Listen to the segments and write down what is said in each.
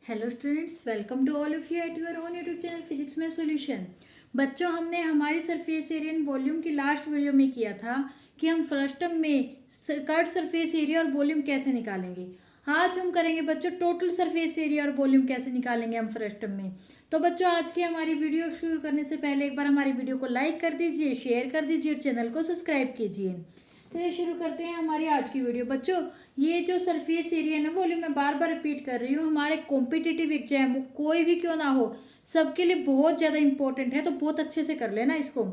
Hello students, welcome to all of you at your own YouTube channel physics में solution. बच्चों, हमने हमारी surface area and volume की last video में किया था कि हम फर्स्ट टर्म में कर्व सरफेस एरिया और वॉल्यूम कैसे निकालेंगे। आज हम करेंगे बच्चों टोटल सरफेस एरिया और वॉल्यूम कैसे निकालेंगे हम फर्स्ट टर्म में। तो बच्चों, आज की हमारी वीडियो शुरू करने से पहले एक बार हमारी वीडियो को लाइक कर दीजिए, शेयर कर दीजिए और चैनल को सब्सक्राइब कीजिए। तो ये शुरू करते हैं हमारी आज की वीडियो। बच्चों, ये जो सरफेस एरिया है ना, वॉल्यूम मैं बार बार रिपीट कर रही हूँ, हमारे कॉम्पिटिटिव एग्जाम वो कोई भी क्यों ना हो, सबके लिए बहुत ज़्यादा इंपॉर्टेंट है, तो बहुत अच्छे से कर लेना इसको।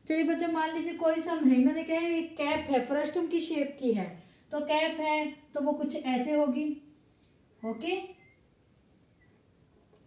चलिए बच्चों, मान लीजिए कोई सा महीना ने क्या है, एक कैप है, फ्रस्टम की शेप की है, तो कैप है तो वो कुछ ऐसे होगी। ओके,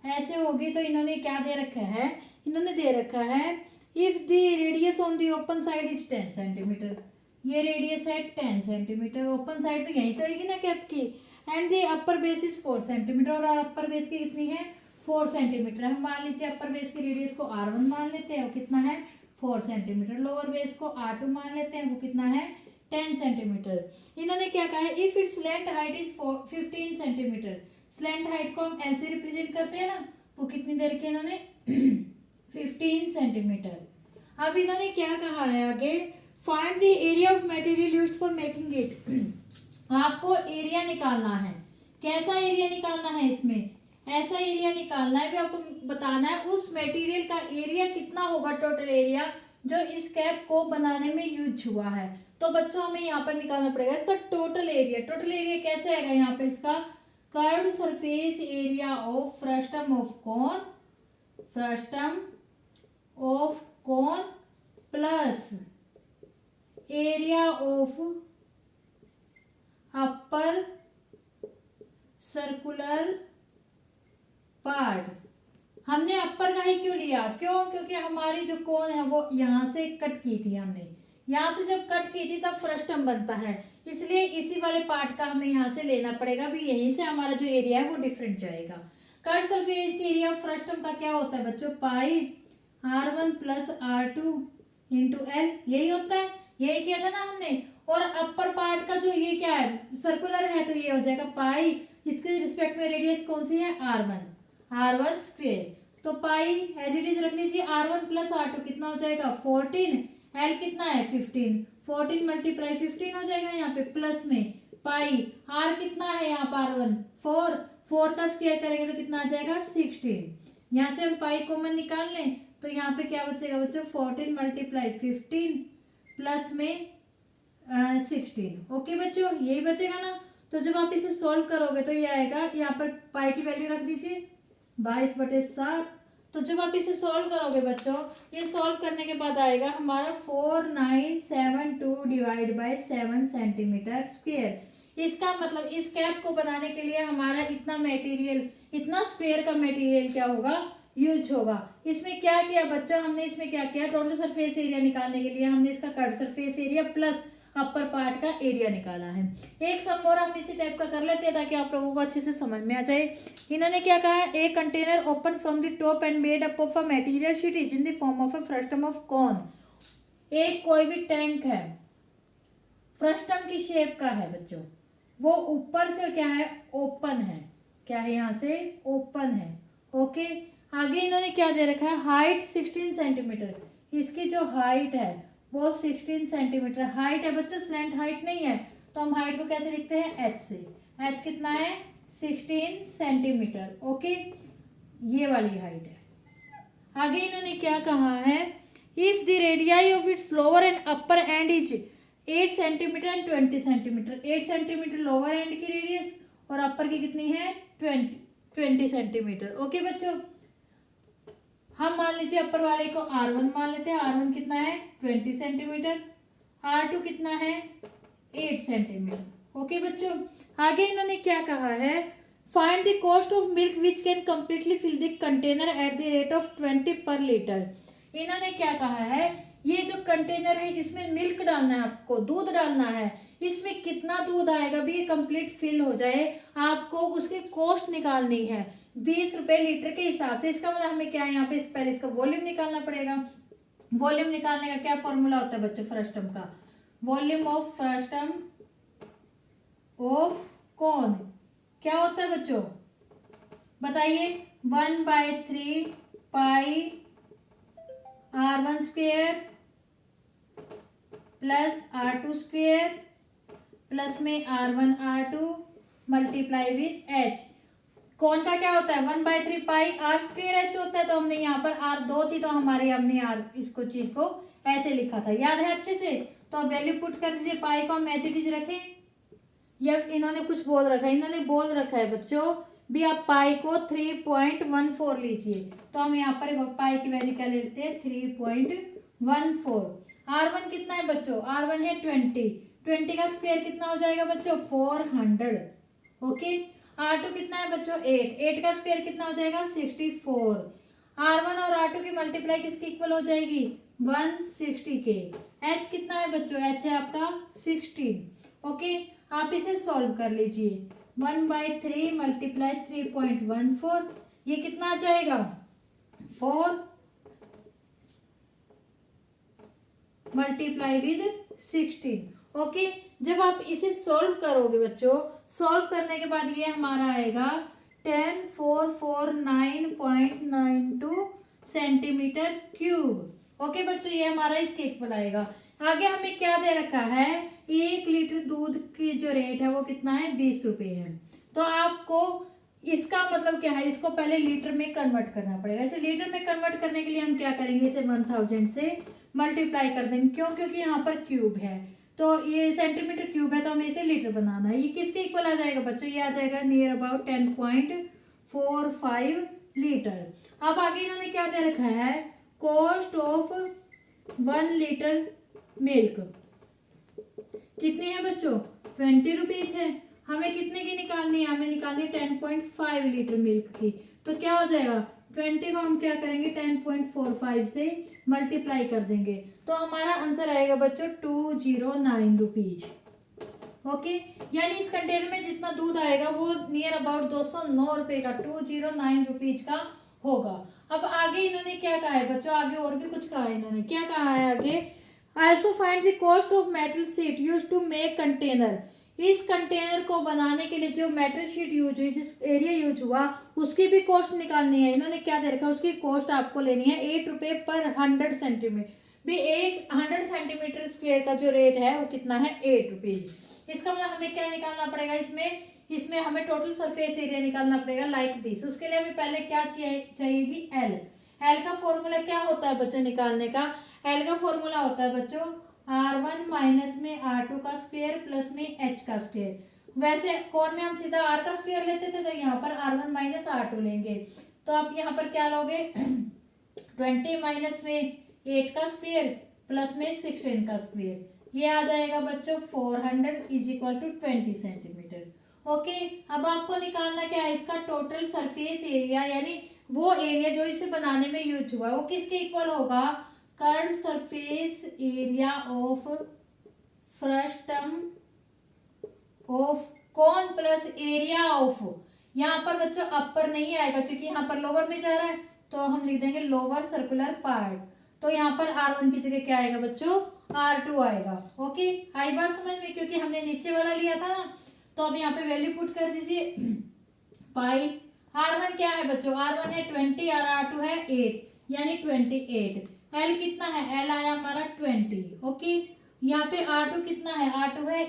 ऐसे होगी। तो इन्होंने क्या दे रखा है, इन्होंने दे रखा है if the radius on the open side is 10 centimetre. ये रेडियस है 10 सेंटीमीटर, ओपन साइड तो यहीं से होगी ना कैप की। And the upper base is 4 centimetre, और अपर बेस की कितनी है 4 सेंटीमीटर। हम मान लीजिए अपर बेस की रेडियस को R1 मान लेते हैं, वो कितना है 4 सेंटीमीटर। लोअर बेस को R2 मान लेते हैं, वो कितना है 10 सेंटीमीटर। इन्होंने क्या कहा है, if its length height is 15 centimetre. Slant height को हम एल से रिप्रेजेंट करते हैं ना, वो कितनी दे रखी है इन्होंने 15 सेंटीमीटर। अब इन्होंने क्या कहा है आगे, find the area of material used for making it. आपको एरिया निकालना है। कैसा एरिया निकालना है, इसमें ऐसा एरिया निकालना है भी, आपको बताना है उस मटेरियल का एरिया कितना होगा, टोटल एरिया जो इस कैप को बनाने में यूज हुआ है। तो बच्चों, हमें यहाँ पर निकालना पड़ेगा इसका टोटल एरिया। टोटल एरिया कैसे आएगा यहाँ पर, इसका curved surface area of frustum of cone, frustum of cone plus area of upper circular part. हमने अपर का ही क्यों लिया, क्योंकि हमारी जो कोन है वो यहां से कट की थी हमने, यहां से जब कट की थी तब फ्रस्टम बनता है, इसलिए इसी वाले पार्ट का हमें यहाँ से लेना पड़ेगा भी, यहीं से हमारा जो एरिया है वो डिफरेंट जाएगा। Curve surface area of frustum का क्या होता है बच्चों, पाई R1 plus R2 into L, यही होता है, यही किया था ना हमने। और अपर पार्ट का जो ये क्या है, सर्कुलर है, तो ये हो जाएगा पाई, इसके रिस्पेक्ट में रेडियस कौन सी है R1 स्क्वेयर। तो पाई एज इट इज रख लीजिए, R1 प्लस R2 कितना हो जाएगा 14, एल कितना है 15, 14 मल्टीप्लाई 15 हो जाएगा यहाँ पे, प्लस में पाई आर कितना है यहाँ पर R1 4, 4 का स्क्वायर करेंगे तो कितना आ जाएगा 16। यहाँ से हम पाई कॉमन निकाल लें तो यहाँ पे क्या बचेगा बच्चों, 14 मल्टीप्लाई 15 प्लस में 16। ओके बच्चों, यही बचेगा ना। तो जब आप इसे सॉल्व करोगे तो ये आएगा, यहाँ पर पाई की वैल्यू रख दीजिए 22/7। तो जब आप इसे सॉल्व करोगे बच्चों, ये सॉल्व करने के बाद आएगा हमारा 4972 डिवाइड बाई 7 सेंटीमीटर स्क्वेयर। इसका मतलब इस कैप को बनाने के लिए हमारा इतना मटेरियल, इतना स्क्वेयर का मटेरियल क्या होगा, यूज होगा। इसमें क्या किया बच्चों, हमने इसमें क्या किया, टोटल सरफेस एरिया निकालने के लिए हमने इसका curve surface area plus upper part का एरिया निकाला है। एक सम और हम इसी टाइप का कर लेते हैं ताकि आप लोगों को अच्छे से समझ में आ जाए। इन्होंने क्या कहा है, a container open from the top and made up of a material sheet is in the form of a frustum of cone. एक कोई भी टैंक है, फ्रस्टम की शेप का है बच्चों, वो ऊपर से क्या है ओपन है, क्या है यहाँ से ओपन है। ओके, आगे इन्होंने क्या दे रखा है, हाइट 16 सेंटीमीटर, इसकी जो हाइट है वो 16 सेंटीमीटर हाइट है बच्चों, स्लैंट हाइट नहीं है। तो हम हाइट को कैसे लिखते हैं, एच से। एच कितना है 16 सेंटीमीटर। ओके, ये वाली हाइट है। आगे इन्होंने क्या कहा है, if the radii of its lower and upper and is 8 centimetre and 20 centimetre. 8 centimetre lower and की रेडियस और अपर की कितनी है 20 सेंटीमीटर। ओके बच्चों, हम मान लीजिए अपर वाले को R1 मान लेते हैं, R1 कितना है 20 सेंटीमीटर, R2 कितना है 8 सेंटीमीटर। ओके बच्चों, आगे इन्होंने क्या कहा है, find the cost of milk which can completely fill the container at the rate of 20 per litre. इन्होंने क्या कहा है, ये जो कंटेनर है इसमें मिल्क डालना है, आपको दूध डालना है, इसमें कितना दूध आएगा भी ये कंप्लीट फिल हो जाए, आपको उसकी कॉस्ट निकालनी है 20 रुपए लीटर के हिसाब से। इसका मतलब हमें क्या है, यहाँ पे पहले इसका वॉल्यूम निकालना पड़ेगा। वॉल्यूम निकालने का क्या फॉर्मूला होता है बच्चों फ्रस्टम का, वॉल्यूम ऑफ फ्रस्टम ऑफ कौन क्या होता है बच्चों, बताइए 1/3 पाई r1² प्लस r2² प्लस में r1 r2 multiply with h। कौन का क्या होता है 1/3 पाई r² h होता है, तो हमने यहाँ पर r दो थी तो हमारे हमने r इसको चीज को ऐसे लिखा था, याद है अच्छे से। तो अब वैल्यू पुट कर दीजिए, पाई को हम एज इट इज रखें या इन्होंने कुछ बोल रखा है, इन्होंने बोल रखा है बच्चों भी आप पाई को 3.14 लीजिए, तो हम यहाँ पर पाई की वैल्यू क्या लेते हैं 3.14। r1 कितना है बच्चों, r1 है 20 का स्क्वायर कितना हो जाएगा बच्चों 400। ओके, r2 कितना है बच्चों 8 का स्क्वायर कितना हो जाएगा 64। r1 और r2 की मल्टीप्लाई किसकी इक्वल हो जाएगी 160 के। h कितना है बच्चों, h है आपका 16। ओके, आप इसे सॉल्व कर लीजिए 1/3 मल्टीप्लाई 3.14, ये कितना आ जाएगा 4 मल्टीप्लाई विद 16। ओके, जब आप इसे सॉल्व करोगे बच्चों, सॉल्व करने के बाद ये हमारा आएगा 10449.92 सेंटीमीटर क्यूब। ओके बच्चों, ये हमारा इसके इक्वल आएगा। आगे हमें क्या दे रखा है, 1 लीटर दूध की जो रेट है वो कितना है 20 रुपए है। तो आपको इसका मतलब क्या है, इसको पहले लीटर में कन्वर्ट करना पड़ेगा। इसे लीटर में कन्वर्ट करने के लिए हम क्या करेंगे, इसे 1000 से मल्टीप्लाई कर देंगे। क्यों, क्योंकि यहाँ पर क्यूब है, तो ये सेंटीमीटर क्यूब है तो हमें इसे लीटर बनाना है। ये किसके इक्वल आ जाएगा बच्चों, ये आ जाएगा नियर अबाउट 10.45 लीटर। अब आगे इन्होंने क्या दे रखा है, कॉस्ट ऑफ 1 लीटर मिल्क कितनी है बच्चों 20 रुपीज है। हमें कितने की निकालनी है, हमें निकालनी है 10.5 लीटर मिल्क की। तो क्या हो जाएगा 20 को हम क्या करेंगे 10.45 से मल्टीप्लाई कर देंगे, तो हमारा आंसर आएगा बच्चों 209 रुपीज। ओके, यानी इस कंटेनर में जितना दूध आएगा वो नियर अबाउट 209 रुपए का 209 रुपीज का होगा। अब आगे इन्होंने क्या कहा है बच्चों, आगे और भी कुछ कहा है इन्होंने, क्या कहा है आगे, also find the cost of metal sheet used to make container। इस कंटेनर को बनाने के लिए जो मेटल शीट यूज हुई, जिस एरिया यूज हुआ उसकी भी कॉस्ट निकालनी है। इन्होंने क्या दे रखा है, उसकी कॉस्ट आपको लेनी है 8 रुपए पर 100 सेंटीमीटर। भी एक 100 सेंटीमीटर स्क्वायर का जो रेट है वो कितना है 8 रुपीज। इसका मतलब हमें क्या निकालना पड़ेगा, इसमें हमें टोटल सरफेस एरिया निकालना पड़ेगा लाइक दिस। उसके लिए हमें पहले क्या चाहिएगी एल। एल का फॉर्मूला क्या होता है बच्चों निकालने का, एल का फॉर्मूला होता है बच्चों r1 माइनस में r2 का स्क्वायर प्लस में h का स्क्वायर। वैसे कौन में हम सीधा r का स्क्वायर लेते थे, तो यहाँ पर r1 माइनस r2 लेंगे। तो आप यहाँ पर क्या लोगे 20 माइनस में 8 का स्क्वायर प्लस में 16 का स्क्वायर, ये आ जाएगा बच्चों 400 is equal to 20 centimetre. Okay, अब आपको निकालना क्या है, इसका टोटल सरफेस एरिया, यानी वो एरिया जो इसे बनाने में यूज हुआ वो किसके इक्वल होगा, curve surface area of frustum of कौन प्लस एरिया ऑफ, यहाँ पर बच्चों अपर नहीं आएगा क्योंकि यहाँ पर लोअर में जा रहा है, तो हम लिख देंगे लोअर सर्कुलर पार्ट। तो यहाँ पर r1 की जगह क्या आएगा बच्चों r2 आएगा। ओके, आई बात समझ में, क्योंकि हमने नीचे वाला लिया था ना। तो अब यहाँ पे वैल्यू पुट कर दीजिए, पाई r1 क्या है बच्चों, r1 है 20 और r2 है 8 यानी 28। l कितना है, l आया हमारा 20। ओके, यहाँ पे r2 कितना है, r2 है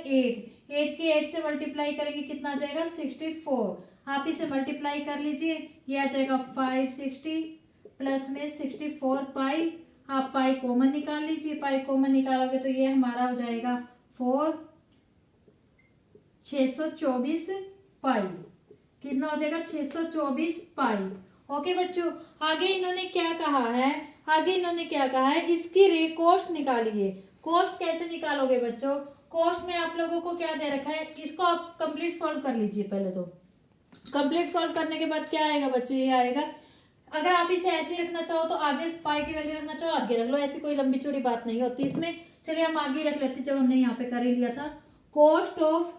8 के 8 से मल्टीप्लाई करेंगे कितना आ जाएगा 64। आप इसे मल्टीप्लाई कर लीजिए, ये आ जाएगा 560 प्लस में 64 पाई। आप पाई कॉमन निकाल लीजिए, पाई कॉमन निकालोगे तो ये हमारा हो जाएगा 624 पाई। कितना हो जाएगा 624 पाई। ओके बच्चों, आगे इन्होंने क्या कहा है, इसकी कॉस्ट निकालिए। कॉस्ट कैसे निकालोगे बच्चों, कॉस्ट में आप लोगों को क्या दे रखा है, इसको आप कंप्लीट सॉल्व कर लीजिए पहले। तो कंप्लीट सॉल्व करने के बाद क्या आएगा बच्चों, ये आएगा, अगर आप इसे ऐसे रखना चाहो तो आगे पाई की वैल्यू रखना चाहो आगे रख लो, ऐसी कोई लंबी चौड़ी बात नहीं होती इसमें। चलिए हम आगे रख लेते, जब हमने यहाँ पे कर ही लिया था। कॉस्ट ऑफ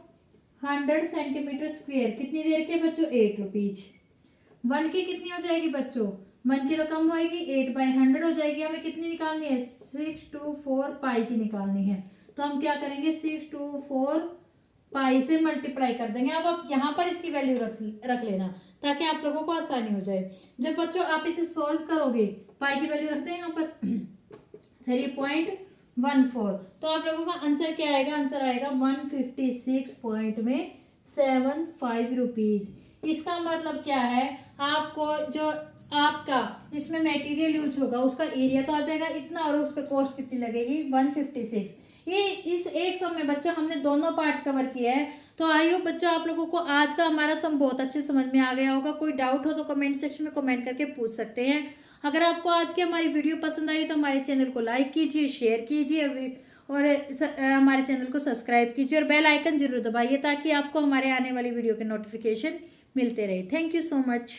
100 सेंटीमीटर स्क्वायर कितनी देर के बच्चों 8 रुपीज। 1 की कितनी हो जाएगी बच्चों, 1 की रकम होएगी 8/100 हो जाएगी। हमें कितनी निकालनी है 624 पाई की निकालनी है। तो हम क्या करेंगे 624 पाई से मल्टीप्लाई कर देंगे। अब आप यहाँ पर इसकी वैल्यू रख लेना ताकि आप लोगों को आसानी हो जाए। जब बच्चों आप इसे सॉल्व करोगे, पाई की वैल्यू रखते हैं यहाँ पर 3.14, तो आप लोगों का आंसर क्या आएगा? आंसर आएगा 156.75 रुपीज। इसका मतलब क्या है? आपको जो आपका इसमें मटेरियल यूज होगा उसका एरिया तो आ जाएगा इतना, और उस पर कॉस्ट कितनी लगेगी? 156। ये इस एक सम में बच्चों हमने दोनों पार्ट कवर किया है। तो आई होप बच्चों आप लोगों को आज का हमारा सम बहुत अच्छे समझ में आ गया होगा। कोई डाउट हो तो कमेंट सेक्शन में कमेंट करके पूछ सकते हैं। अगर आपको आज की हमारी वीडियो पसंद आई तो हमारे चैनल को लाइक कीजिए, शेयर कीजिए और हमारे चैनल को सब्सक्राइब कीजिए और बेल आइकन जरूर दबाइए ताकि आपको हमारे आने वाली वीडियो के नोटिफिकेशन मिलते रहे। Thank you so much.